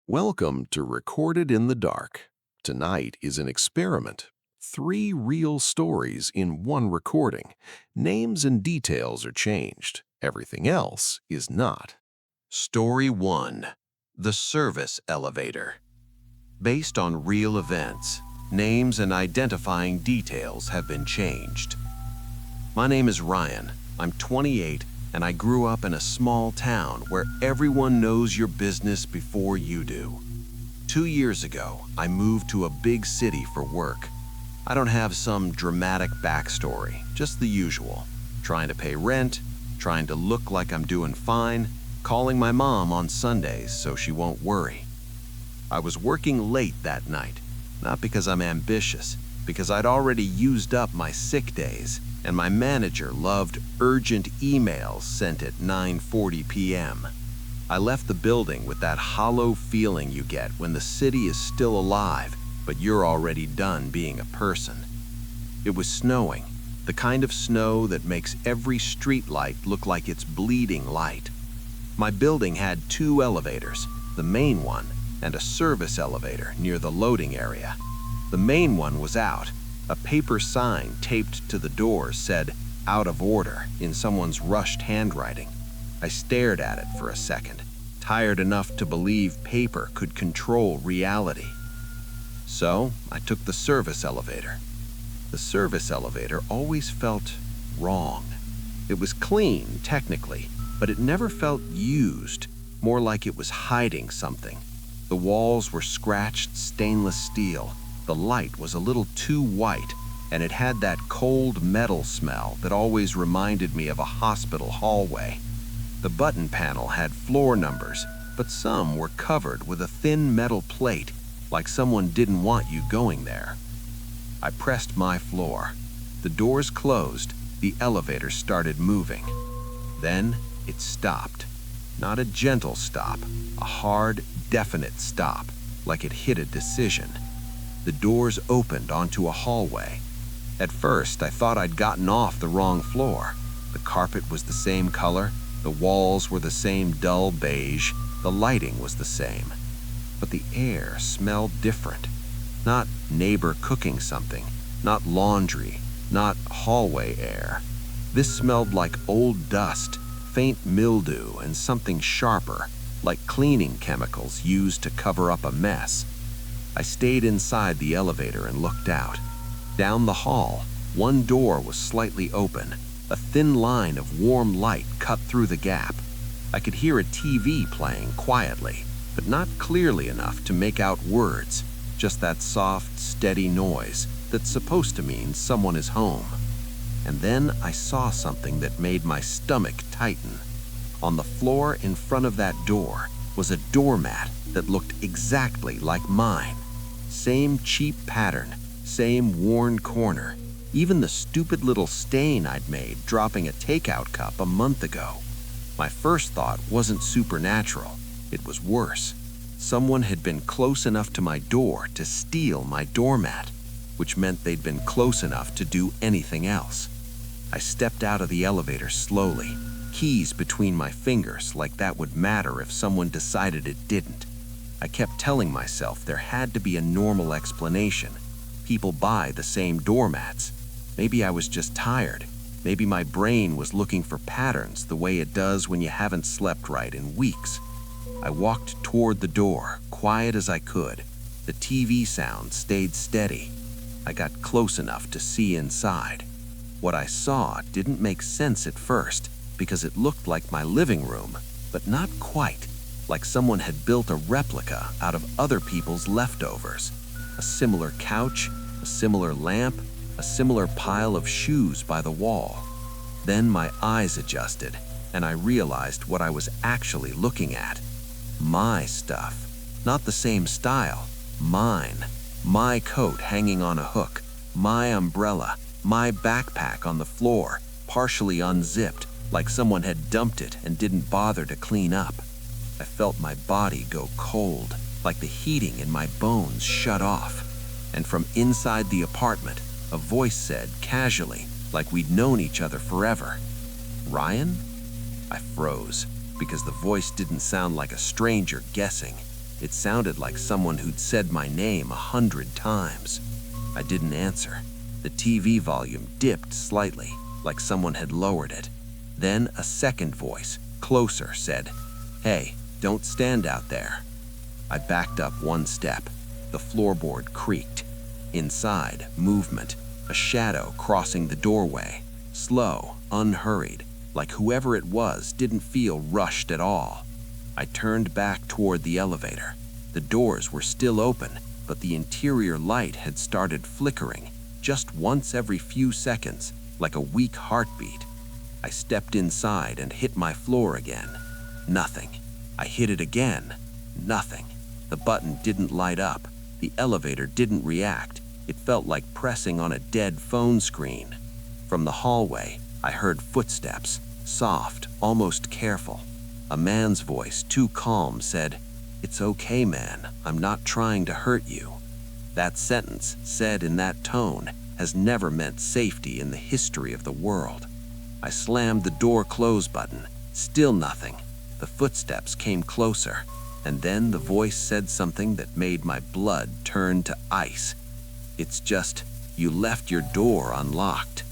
Welcome to Recorded in the Dark. Tonight is an experiment. 3 real stories in one recording. Names and details are changed. Everything else is not. Story 1. The Service Elevator. Based on real events, names and identifying details have been changed. My name is Ryan. I'm 28 and I grew up in a small town where everyone knows your business before you do. 2 years ago, I moved to a big city for work. I don't have some dramatic backstory, just the usual. Trying to pay rent, trying to look like I'm doing fine, calling my mom on Sundays so she won't worry. I was working late that night, not because I'm ambitious, because I'd already used up my sick days, and my manager loved urgent emails sent at 9:40 p.m. I left the building with that hollow feeling you get when the city is still alive, but you're already done being a person. It was snowing, the kind of snow that makes every streetlight look like it's bleeding light. My building had 2 elevators, the main one and a service elevator near the loading area. The main one was out. A paper sign taped to the door said, "Out of order," in someone's rushed handwriting. I stared at it for a second, tired enough to believe paper could control reality. So I took the service elevator. The service elevator always felt wrong. It was clean, technically, but it never felt used, more like it was hiding something. The walls were scratched stainless steel. The light was a little too white, and it had that cold metal smell that always reminded me of a hospital hallway. The button panel had floor numbers, but some were covered with a thin metal plate, like someone didn't want you going there. I pressed my floor. The doors closed, the elevator started moving. Then it stopped. Not a gentle stop, a hard, definite stop, like it hit a decision. The doors opened onto a hallway. At first, I thought I'd gotten off the wrong floor. The carpet was the same color, the walls were the same dull beige, the lighting was the same. But the air smelled different. Not neighbor cooking something, not laundry, not hallway air. This smelled like old dust, faint mildew, and something sharper, like cleaning chemicals used to cover up a mess. I stayed inside the elevator and looked out. Down the hall, one door was slightly open. A thin line of warm light cut through the gap. I could hear a TV playing quietly, but not clearly enough to make out words, just that soft, steady noise that's supposed to mean someone is home. And then I saw something that made my stomach tighten. On the floor in front of that door was a doormat that looked exactly like mine. Same cheap pattern, same worn corner, even the stupid little stain I'd made dropping a takeout cup a month ago. My first thought wasn't supernatural, it was worse. Someone had been close enough to my door to steal my doormat, which meant they'd been close enough to do anything else. I stepped out of the elevator slowly, keys between my fingers like that would matter if someone decided it didn't. I kept telling myself there had to be a normal explanation. People buy the same doormats. Maybe I was just tired. Maybe my brain was looking for patterns the way it does when you haven't slept right in weeks. I walked toward the door, quiet as I could. The TV sound stayed steady. I got close enough to see inside. What I saw didn't make sense at first because it looked like my living room, but not quite. Like someone had built a replica out of other people's leftovers. A similar couch, a similar lamp, a similar pile of shoes by the wall. Then my eyes adjusted, and I realized what I was actually looking at. My stuff. Not the same style. Mine. My coat hanging on a hook. My umbrella. My backpack on the floor, partially unzipped, like someone had dumped it and didn't bother to clean up. I felt my body go cold, like the heating in my bones shut off. And from inside the apartment, a voice said casually, like we'd known each other forever, "Ryan?" I froze, because the voice didn't sound like a stranger guessing. It sounded like someone who'd said my name 100 times. I didn't answer. The TV volume dipped slightly, like someone had lowered it. Then a second voice, closer, said, "Hey, don't stand out there." I backed up one step. The floorboard creaked. Inside, movement, a shadow crossing the doorway. Slow, unhurried, like whoever it was didn't feel rushed at all. I turned back toward the elevator. The doors were still open, but the interior light had started flickering, just once every few seconds, like a weak heartbeat. I stepped inside and hit my floor again. Nothing. I hit it again. Nothing. The button didn't light up. The elevator didn't react. It felt like pressing on a dead phone screen. From the hallway, I heard footsteps, soft, almost careful. A man's voice, too calm, said, "It's okay, man. I'm not trying to hurt you." That sentence, said in that tone, has never meant safety in the history of the world. I slammed the door close button. Still nothing. The footsteps came closer, and then the voice said something that made my blood turn to ice. "It's just, you left your door unlocked."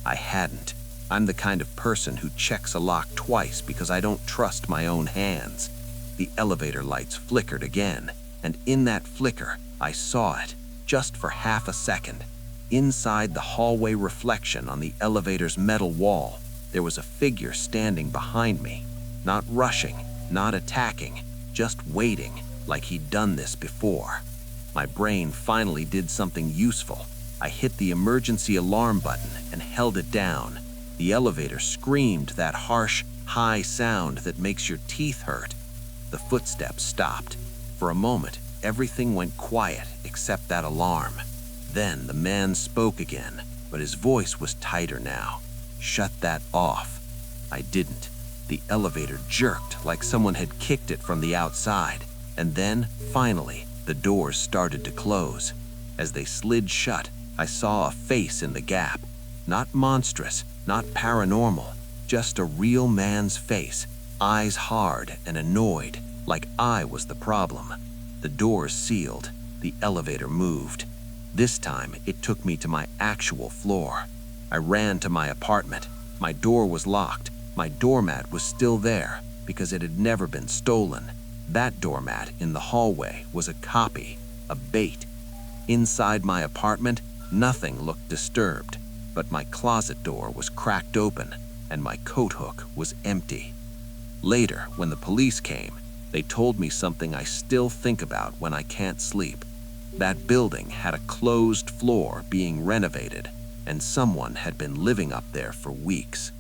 I hadn't. I'm the kind of person who checks a lock twice because I don't trust my own hands. The elevator lights flickered again, and in that flicker, I saw it, just for half a second. Inside the hallway reflection on the elevator's metal wall, there was a figure standing behind me. Not rushing, not attacking, just waiting, like he'd done this before. My brain finally did something useful. I hit the emergency alarm button and held it down. The elevator screamed that harsh, high sound that makes your teeth hurt. The footsteps stopped. For a moment, everything went quiet except that alarm. Then the man spoke again, but his voice was tighter now. "Shut that off." I didn't. The elevator jerked like someone had kicked it from the outside. And then, finally, the doors started to close. As they slid shut, I saw a face in the gap. Not monstrous, not paranormal, just a real man's face, eyes hard and annoyed, like I was the problem. The doors sealed. The elevator moved. This time, it took me to my actual floor. I ran to my apartment. My door was locked. My doormat was still there because it had never been stolen. That doormat in the hallway was a copy, a bait. Inside my apartment, nothing looked disturbed, but my closet door was cracked open and my coat hook was empty. Later, when the police came, they told me something I still think about when I can't sleep. That building had a closed floor being renovated, and someone had been living up there for weeks.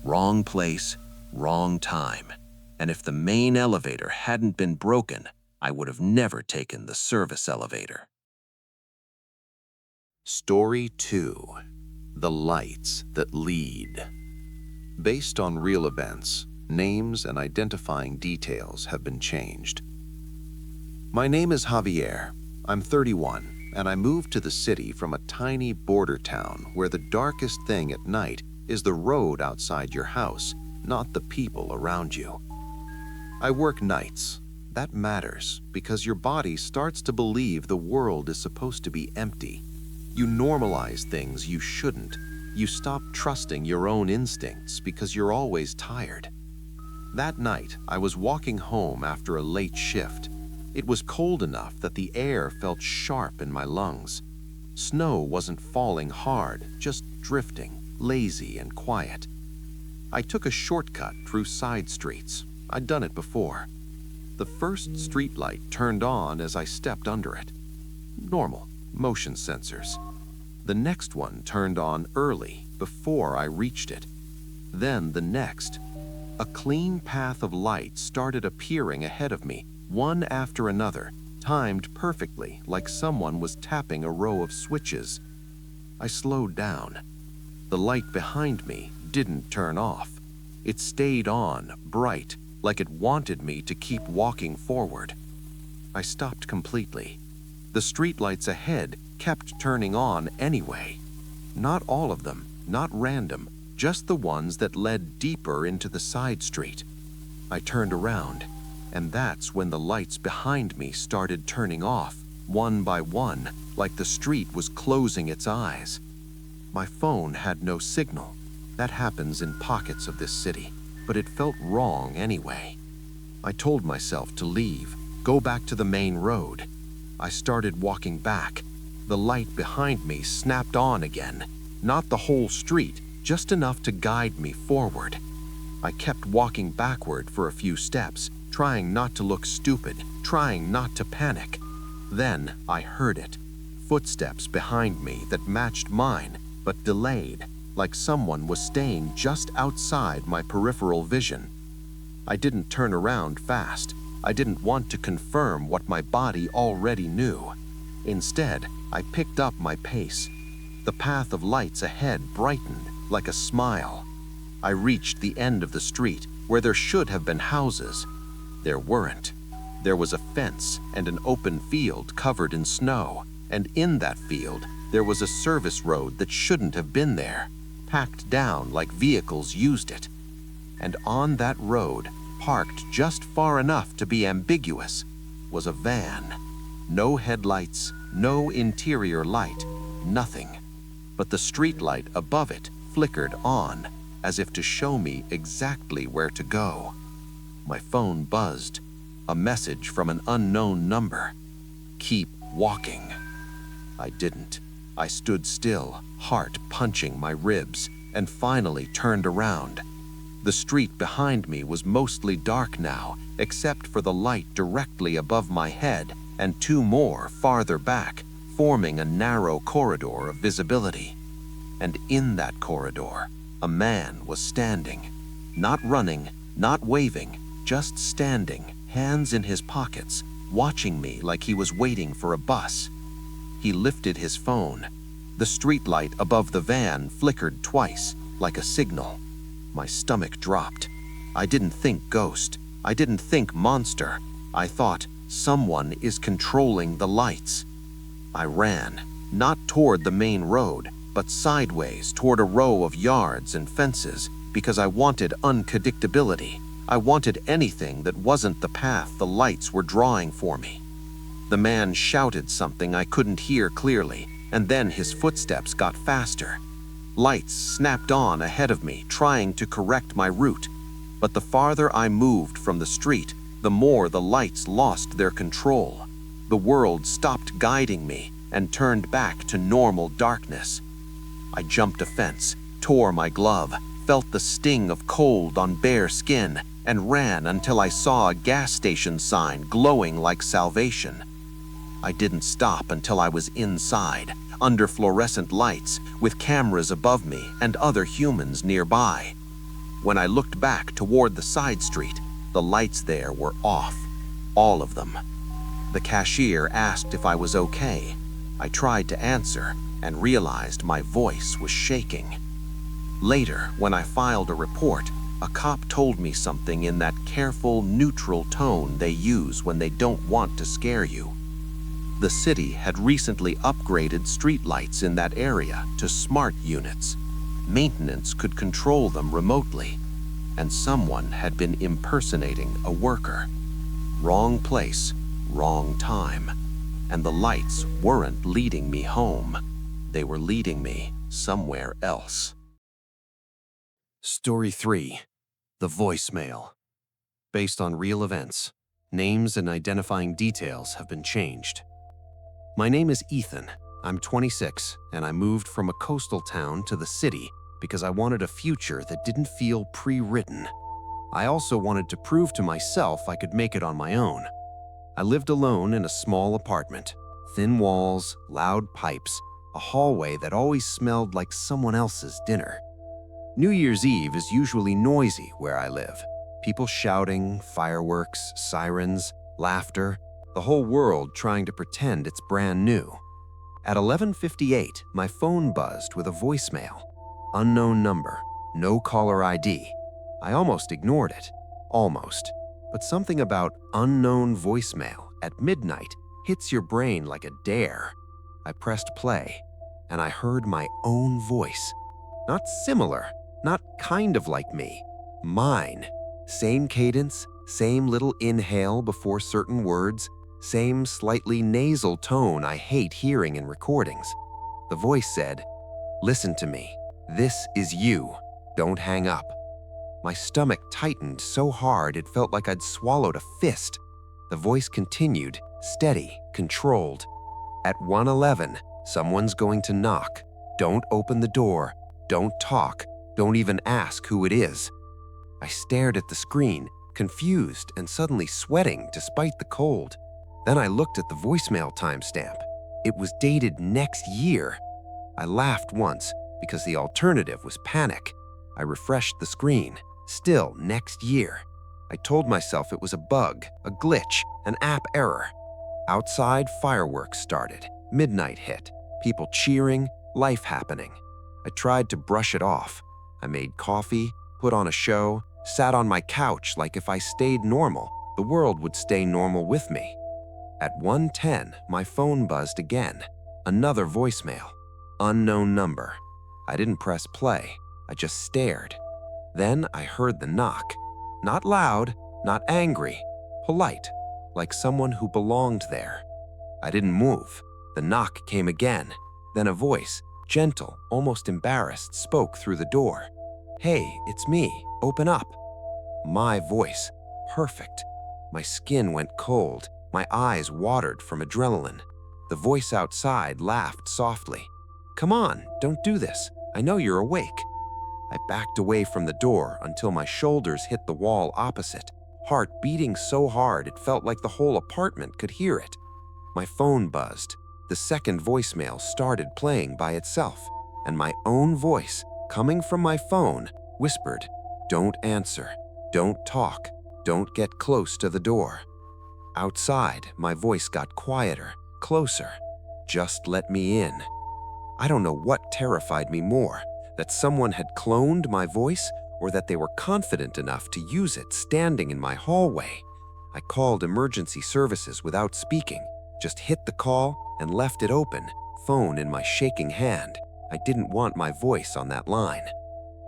Wrong place, wrong time. And if the main elevator hadn't been broken, I would have never taken the service elevator. Story 2. The Lights That Lead. Based on real events, names and identifying details have been changed. My name is Javier. I'm 31, and I moved to the city from a tiny border town where the darkest thing at night is the road outside your house, not the people around you. I work nights. That matters because your body starts to believe the world is supposed to be empty. You normalize things you shouldn't. You stop trusting your own instincts because you're always tired. That night, I was walking home after a late shift. It was cold enough that the air felt sharp in my lungs. Snow wasn't falling hard, just drifting, lazy and quiet. I took a shortcut through side streets. I'd done it before. The first streetlight turned on as I stepped under it. Normal, motion sensors. The next one turned on early, before I reached it. Then the next. A clean path of light started appearing ahead of me, one after another, timed perfectly like someone was tapping a row of switches. I slowed down. The light behind me didn't turn off. It stayed on, bright, like it wanted me to keep walking forward. I stopped completely. The streetlights ahead kept turning on anyway. Not all of them, not random, just the ones that led deeper into the side street. I turned around. And that's when the lights behind me started turning off, one by one, like the street was closing its eyes. My phone had no signal. That happens in pockets of this city, but it felt wrong anyway. I told myself to leave, go back to the main road. I started walking back. The light behind me snapped on again, not the whole street, just enough to guide me forward. I kept walking backward for a few steps, trying not to look stupid, trying not to panic. Then I heard it. Footsteps behind me that matched mine, but delayed, like someone was staying just outside my peripheral vision. I didn't turn around fast. I didn't want to confirm what my body already knew. Instead, I picked up my pace. The path of lights ahead brightened like a smile. I reached the end of the street where there should have been houses. There weren't. There was a fence and an open field covered in snow, and in that field, there was a service road that shouldn't have been there, packed down like vehicles used it. And on that road, parked just far enough to be ambiguous, was a van. No headlights, no interior light, nothing. But the streetlight above it flickered on, as if to show me exactly where to go. My phone buzzed. A message from an unknown number. Keep walking. I didn't. I stood still, heart punching my ribs, and finally turned around. The street behind me was mostly dark now, except for the light directly above my head and two more farther back, forming a narrow corridor of visibility. And in that corridor, a man was standing. Not running, not waving, just standing, hands in his pockets, watching me like he was waiting for a bus. He lifted his phone. The streetlight above the van flickered twice, like a signal. My stomach dropped. I didn't think ghost. I didn't think monster. I thought someone is controlling the lights. I ran, not toward the main road, but sideways toward a row of yards and fences, because I wanted unpredictability. I wanted anything that wasn't the path the lights were drawing for me. The man shouted something I couldn't hear clearly, and then his footsteps got faster. Lights snapped on ahead of me, trying to correct my route. But the farther I moved from the street, the more the lights lost their control. The world stopped guiding me and turned back to normal darkness. I jumped a fence, tore my glove, felt the sting of cold on bare skin, and ran until I saw a gas station sign glowing like salvation. I didn't stop until I was inside, under fluorescent lights, with cameras above me and other humans nearby. When I looked back toward the side street, the lights there were off, all of them. The cashier asked if I was okay. I tried to answer and realized my voice was shaking. Later, when I filed a report, a cop told me something in that careful, neutral tone they use when they don't want to scare you. The city had recently upgraded streetlights in that area to smart units. Maintenance could control them remotely, and someone had been impersonating a worker. Wrong place, wrong time, and the lights weren't leading me home. They were leading me somewhere else. Story 3. The Voicemail. Based on real events, names and identifying details have been changed. My name is Ethan. I'm 26, and I moved from a coastal town to the city because I wanted a future that didn't feel pre-written. I also wanted to prove to myself I could make it on my own. I lived alone in a small apartment, thin walls, loud pipes, a hallway that always smelled like someone else's dinner. New Year's Eve is usually noisy where I live. People shouting, fireworks, sirens, laughter, the whole world trying to pretend it's brand new. At 11:58, my phone buzzed with a voicemail. Unknown number, no caller ID. I almost ignored it. Almost. But something about unknown voicemail at midnight hits your brain like a dare. I pressed play, and I heard my own voice. Not similar, not kind of like me. Mine. Same cadence, Same little inhale before certain words, same slightly nasal tone I hate hearing in recordings. The voice said, "Listen to me. This is you. Don't hang up." My stomach tightened so hard it felt like I'd swallowed a fist. The voice continued, steady, controlled. "At 111, someone's going to knock. Don't open the door. Don't talk. Don't even ask who it is." I stared at the screen, confused and suddenly sweating despite the cold. Then I looked at the voicemail timestamp. It was dated next year. I laughed once because the alternative was panic. I refreshed the screen. Still next year. I told myself it was a bug, a glitch, an app error. Outside, fireworks started. Midnight hit. People cheering, life happening. I tried to brush it off. I made coffee, put on a show, sat on my couch like if I stayed normal, the world would stay normal with me. At 1:10, my phone buzzed again. Another voicemail. Unknown number. I didn't press play. I just stared. Then I heard the knock. Not loud, not angry, polite, like someone who belonged there. I didn't move. The knock came again. Then a voice, gentle, almost embarrassed, spoke through the door. "Hey, it's me. Open up." My voice. Perfect. My skin went cold. My eyes watered from adrenaline. The voice outside laughed softly. "Come on, don't do this. I know you're awake." I backed away from the door until my shoulders hit the wall opposite, heart beating so hard it felt like the whole apartment could hear it. My phone buzzed. The second voicemail started playing by itself, and my own voice, coming from my phone, whispered, "Don't answer. Don't talk. Don't get close to the door." Outside, my voice got quieter, closer. "Just let me in." I don't know what terrified me more, that someone had cloned my voice or that they were confident enough to use it standing in my hallway. I called emergency services without speaking, just hit the call and left it open, phone in my shaking hand. I didn't want my voice on that line.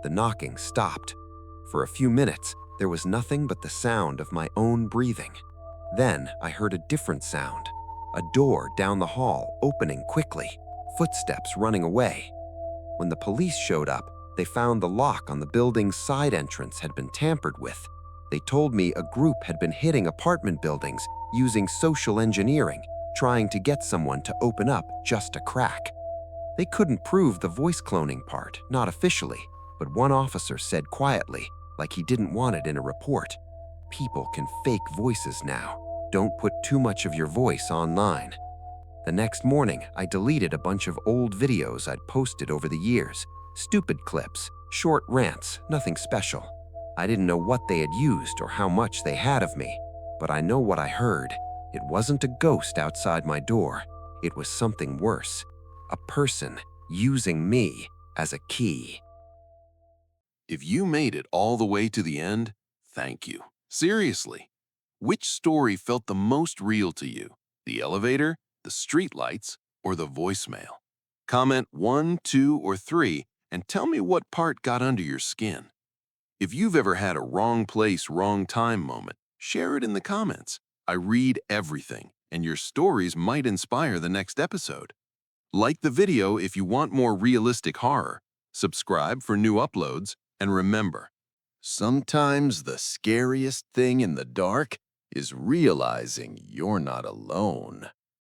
The knocking stopped. For a few minutes, there was nothing but the sound of my own breathing. Then I heard a different sound. A door down the hall opening quickly, footsteps running away. When the police showed up, they found the lock on the building's side entrance had been tampered with. They told me a group had been hitting apartment buildings using social engineering, trying to get someone to open up just a crack. They couldn't prove the voice cloning part, not officially, but one officer said quietly, like he didn't want it in a report, "People can fake voices now. Don't put too much of your voice online." The next morning, I deleted a bunch of old videos I'd posted over the years. Stupid clips, short rants, nothing special. I didn't know what they had used or how much they had of me, but I know what I heard. It wasn't a ghost outside my door. It was something worse. A person using me as a key. If you made it all the way to the end, thank you. Seriously. Which story felt the most real to you? The elevator, the streetlights, or the voicemail? Comment 1, 2, or 3 and tell me what part got under your skin. If you've ever had a wrong place, wrong time moment, share it in the comments. I read everything, and your stories might inspire the next episode. Like the video if you want more realistic horror, subscribe for new uploads, and remember, sometimes the scariest thing in the dark is realizing you're not alone.